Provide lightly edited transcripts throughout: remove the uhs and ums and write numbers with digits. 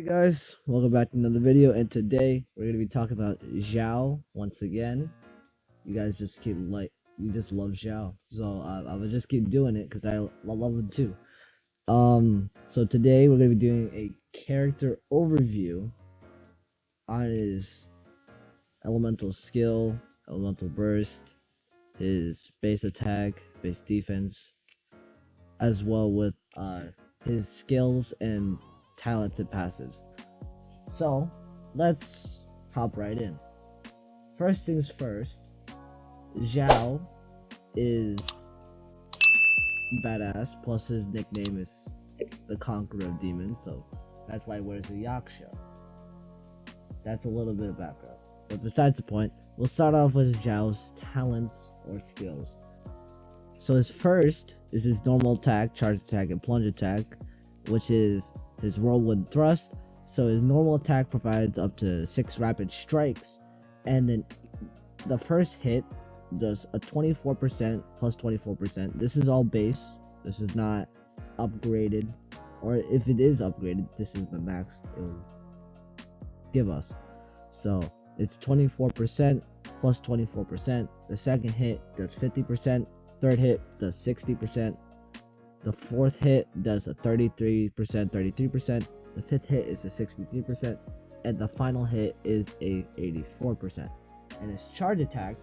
Hey guys, welcome back to another video, and today we're gonna be talking about Xiao once again. You guys just you just love Xiao, so I will just keep doing it because I love him too. So today we're gonna be doing a character overview on his elemental skill, elemental burst, his base attack, base defense, as well with his skills and talented passives. So let's hop right in. First things first, Xiao is badass, plus his nickname is the Conqueror of Demons, so that's why he wears a Yaksha. That's a little bit of background. But besides the point, we'll start off with Xiao's talents or skills. So his first is his normal attack, charge attack, and plunge attack, which is his Whirlwind thrust. So his normal attack provides up to 6 rapid strikes, and then the first hit does a 24% plus 24%. This is all base. This is not upgraded, or if it is upgraded, this is the max it will give us. So it's 24% plus 24%. The second hit does 50%. Third hit does 60%. The fourth hit does a 33%, 33%. The fifth hit is a 63%, and the final hit is a 84%. And his charge attack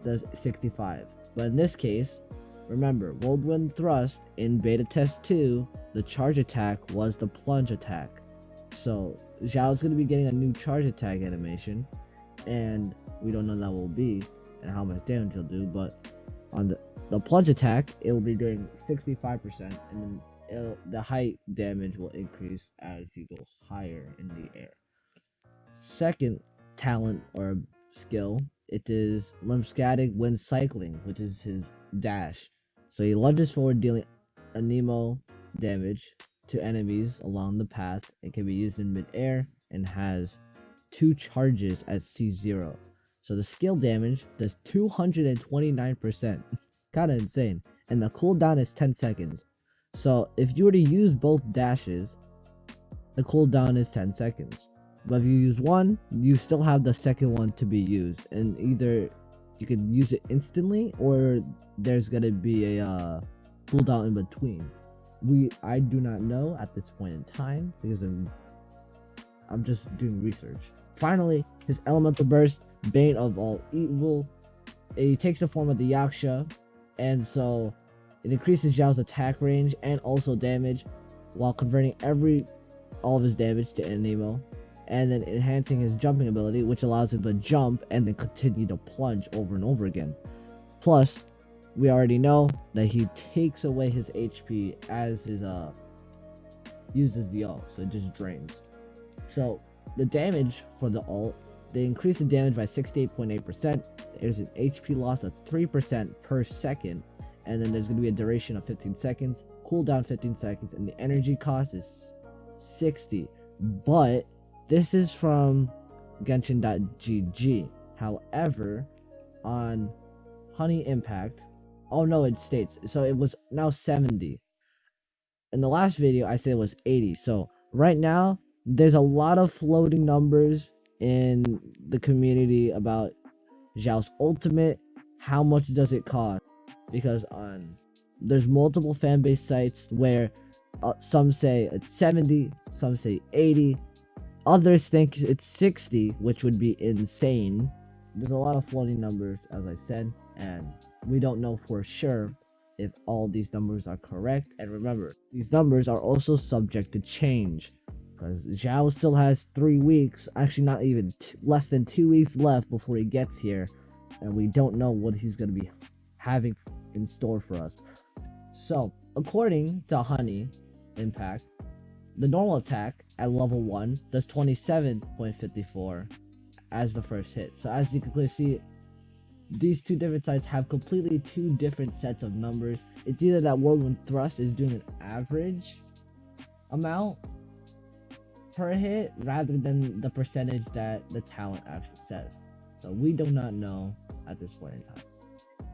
does 65. But in this case, remember, Whirlwind Thrust in Beta Test 2, the charge attack was the plunge attack. So Xiao's going to be getting a new charge attack animation, and we don't know what that will be and how much damage he'll do, but on the plunge attack, it will be doing 65%, and then the height damage will increase as you go higher in the air. Second talent or skill, it is Lemniscatic Wind Cycling, which is his dash. So he lunges forward, dealing anemo damage to enemies along the path. It can be used in midair and has 2 charges at C0. So the skill damage does 229%. Kinda insane. And the cooldown is 10 seconds. So if you were to use both dashes, the cooldown is 10 seconds. But if you use one, you still have the second one to be used. And either you can use it instantly, or there's gonna be a cooldown in between. I do not know at this point in time, because I'm just doing research. Finally, his elemental burst, Bane of all evil. It takes the form of the Yaksha, and so it increases Xiao's attack range and also damage, while converting all of his damage to anemo, and then enhancing his jumping ability, which allows him to jump and then continue to plunge over and over again. Plus, we already know that he takes away his HP as his uses the ult, so it just drains. So the damage for the ult, they increase the damage by 68.8%. There's an HP loss of 3% per second, and then there's going to be a duration of 15 seconds, cooldown 15 seconds, and the energy cost is 60. But this is from Genshin.gg. However, on Honey Impact, oh no, it states, so it was now 70. In the last video, I said it was 80. So right now, there's a lot of floating numbers in the community about Xiao's ultimate. How much does it cost? Because there's multiple fanbase sites where some say it's 70, some say 80, others think it's 60, which would be insane. There's a lot of floating numbers, as I said, and we don't know for sure if all these numbers are correct. And remember, these numbers are also subject to change, because Xiao still has 3 weeks, actually not even less than 2 weeks left before he gets here, and we don't know what he's going to be having in store for us. So according to Honey Impact, the normal attack at level 1 does 27.54 as the first hit. So as you can clearly see, these two different sites have completely 2 different sets of numbers. It's either that Whirlwind Thrust is doing an average amount per hit rather than the percentage that the talent actually says. So we do not know at this point in time.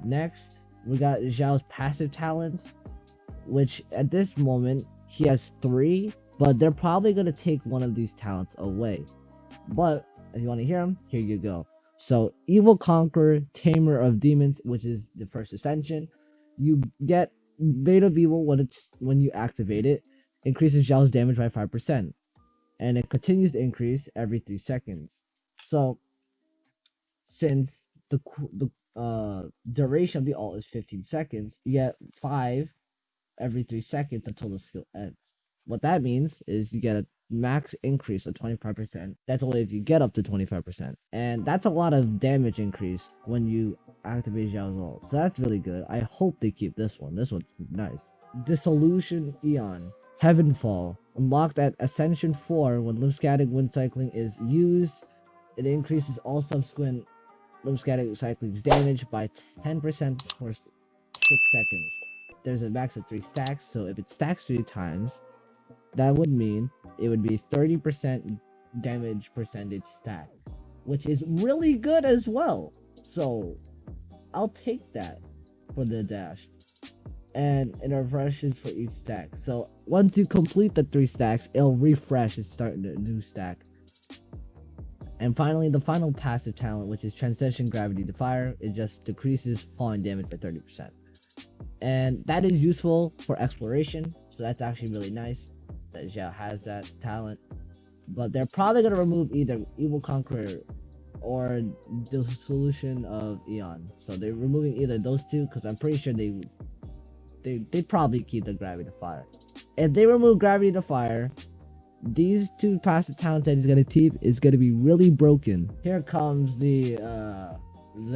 Next, we got Xiao's passive talents, which at this moment he has 3, but they're probably gonna take one of these talents away. But if you want to hear them, here you go. So, Evil Conqueror, Tamer of Demons, which is the first ascension. You get Bane of Evil when you activate it. Increases Xiao's damage by 5%. And it continues to increase every 3 seconds. So, since the duration of the ult is 15 seconds, you get 5 every 3 seconds until the skill ends. What that means is you get a max increase of 25%. That's only if you get up to 25%. And that's a lot of damage increase when you activate Xiao's ult. So that's really good. I hope they keep this one. This one's nice. Dissolution Eon. Heavenfall. Unlocked at Ascension 4 when Lemniscatic wind cycling is used. It increases all subsequent Lemniscatic cycling's damage by 10% for 6 seconds. There's a max of 3 stacks, so if it stacks 3 times, that would mean it would be 30% damage percentage stack, which is really good as well. So I'll take that for the dash. And it refreshes for each stack. So once you complete the 3 stacks, it'll refresh and start a new stack. And finally, the final passive talent, which is Transcendent Gravity Defier, it just decreases falling damage by 30%. And that is useful for exploration, so that's actually really nice that Xiao has that talent. But they're probably going to remove either Evil Conqueror or Dissolution of Eon. So they're removing either those two, because I'm pretty sure they probably keep the Gravity Defier. If they remove Gravity Defier, these 2 passive talents that he's gonna keep is gonna be really broken. Here comes the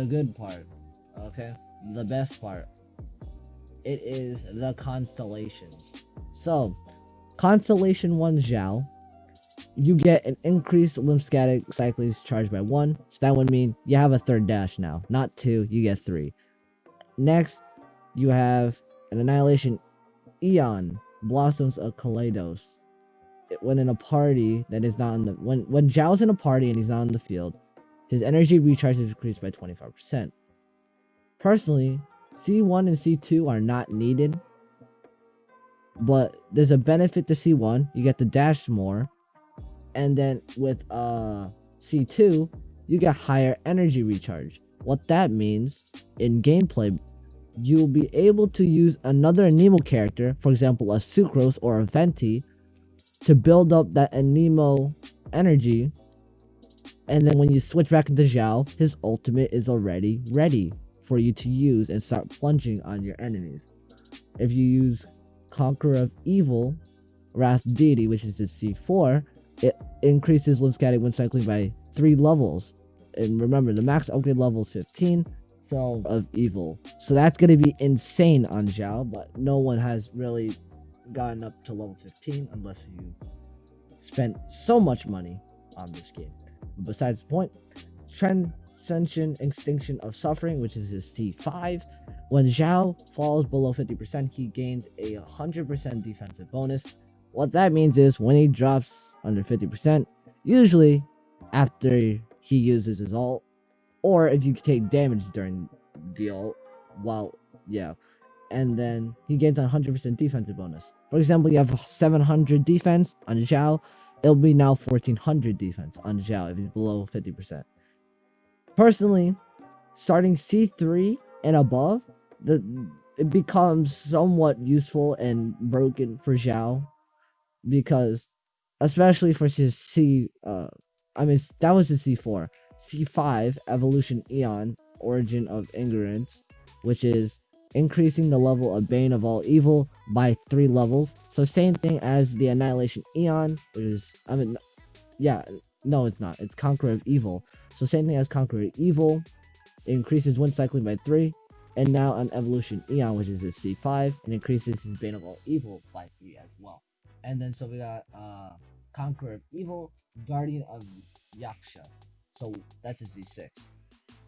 good part, okay? The best part. It is the Constellations. So, Constellation 1 Xiao, you get an increased Lemniscatic cycling's charge by 1. So that would mean you have a 3rd dash now. Not 2, you get 3. Next, you have an Annihilation Eon, Blossoms of Kaleidos. When in a party that is not in the when Zhao's in a party and he's not in the field, his energy recharge is decreased by 25%. Personally, C1 and C2 are not needed, but there's a benefit to C1. You get the dash more, and then with C2, you get higher energy recharge. What that means in gameplay, you'll be able to use another Anemo character, for example a Sucrose or a Venti, to build up that Anemo energy, and then when you switch back into Xiao, his ultimate is already ready for you to use and start plunging on your enemies. If you use Conqueror of Evil, Wrath Deity, which is the C4, it increases Lemniscatic wind cycling by 3 levels. And remember, the max upgrade level is 15, so of Evil. So that's going to be insane on Xiao, but no one has really gotten up to level 15 unless you spent so much money on this game. But besides the point, Transcendent Extinction of Suffering, which is his C5. When Xiao falls below 50%, he gains a 100% defensive bonus. What that means is when he drops under 50%, usually after he uses his ult, or if you take damage during the ult, and then he gains a 100% defensive bonus. For example, you have 700 defense on Xiao, it'll be now 1400 defense on Xiao if he's below 50%. Personally, starting C3 and above, it becomes somewhat useful and broken for Xiao, because especially for his that was his C4. C5, Evolution Eon, Origin of Ignorance, which is increasing the level of Bane of all evil by 3 levels. So same thing as the Annihilation Eon, which is, no it's not, it's Conqueror of Evil. So same thing as Conqueror of Evil, it increases wind cycling by 3, and now on Evolution Eon, which is his C5, it increases his Bane of all evil by 3 as well. And then so we got Conqueror of Evil, Guardian of Yaksha. So that's his C6.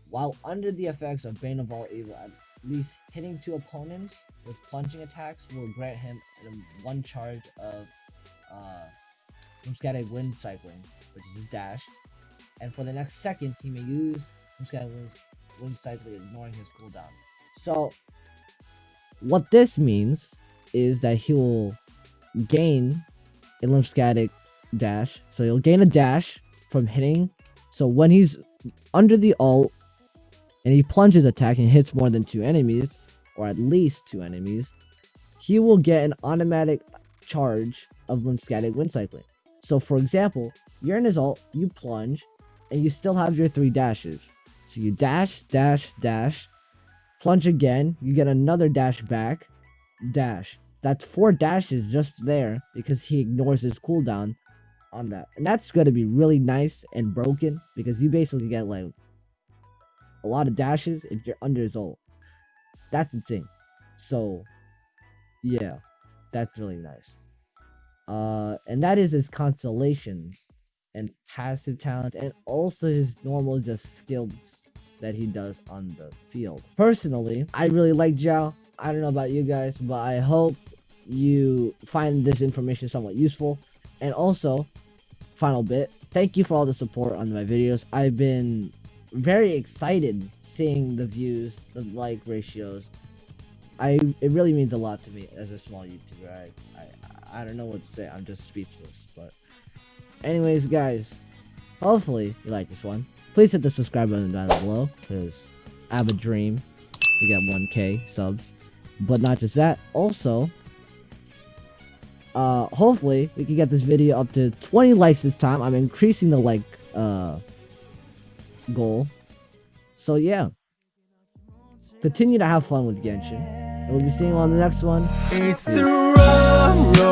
While under the effects of Bane of all evil, at least hitting 2 opponents with plunging attacks will grant him 1 charge of Lemniscatic wind cycling, which is his dash. And for the next second, he may use Lemniscatic wind cycling, ignoring his cooldown. So what this means is that he will gain a Lemniscatic dash. So he'll gain a dash from hitting. So when he's under the ult and he plunges attack and hits more than 2 enemies, or at least 2 enemies, he will get an automatic charge of Lemniscatic wind cycling. So for example, you're in his ult, you plunge, and you still have your 3 dashes. So you dash, dash, dash, plunge again, you get another dash back, dash. That's 4 dashes just there because he ignores his cooldown on that. And that's going to be really nice and broken because you basically get like a lot of dashes if you're under his ult. That's insane. So yeah, that's really nice. And that is his Constellations and passive talent, and also his normal just skills that he does on the field. Personally, I really like Xiao. I don't know about you guys, but I hope you find this information somewhat useful. And also, final bit, thank you for all the support on my videos. I've been very excited seeing the views, the like ratios. It really means a lot to me as a small YouTuber. I don't know what to say. I'm just speechless. But anyways, guys, hopefully you like this one. Please hit the subscribe button down below because I have a dream to get 1K subs. But not just that, also, hopefully we can get this video up to 20 likes this time. I'm increasing the like goal. So yeah, continue to have fun with Genshin. And we'll be seeing you on the next one. It's the road.